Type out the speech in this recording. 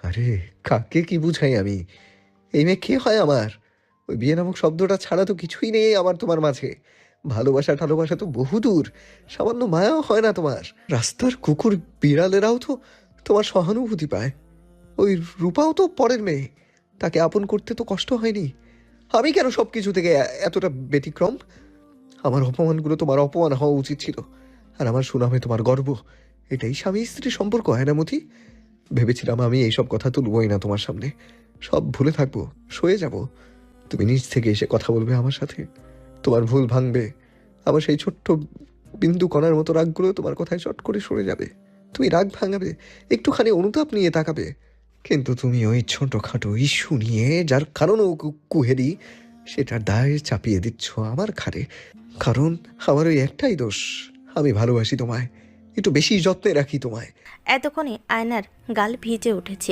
আরে কাকে কি বুঝাই আমি? এই মেয়ে কে হয় আমার? ওই বিয়ে নামক শব্দটা ছাড়া তো কিছুই নেই আমার তোমার মাঝে। ভালোবাসা টালোবাসা তো বহুদূর। সামান্য মায়াও হয় না তোমার। রাস্তার কুকুর বিড়ালেরাও তো তোমার সহানুভূতি পায়। ওই রূপাও তো পরের মেয়ে। তাকে আপন করতে তো কষ্ট হয়নি। আমি কেন সবকিছু থেকে এতটা ব্যতিক্রম? আমার অপমানগুলো তোমার অপমান হওয়া উচিত ছিল। আর আমার সুনামে তোমার গর্ব। এটাই স্বামী স্ত্রী সম্পর্ক, হয় না মতি? ভেবেছিলাম আমি এইসব কথা তুলবই না তোমার সামনে। সব ভুলে থাকবো, সয়ে যাব। তুমি নিজ থেকে এসে কথা বলবে আমার সাথে। তোমার ভুল ভাঙবে। আমার সেই ছোট্ট বিন্দু কণার মতো রাগগুলো তোমার কথায় চট করে সরে যাবে। তুমি রাগ ভাঙাবে, একটুখানি অনুতাপ নিয়ে তাকাবে। কিন্তু তুমি ওই ছোটখাটো ইস্যু নিয়ে, যার কারণও কুহেরি, সেটার দায় চাপিয়ে দিচ্ছ আমার ঘাড়ে। কারণ আমার ওই একটাই দোষ, আমি ভালোবাসি তোমায়, একটু বেশি যত্নে রাখি তোমায়। এতক্ষণে আয়নার গাল ভিজে উঠেছে।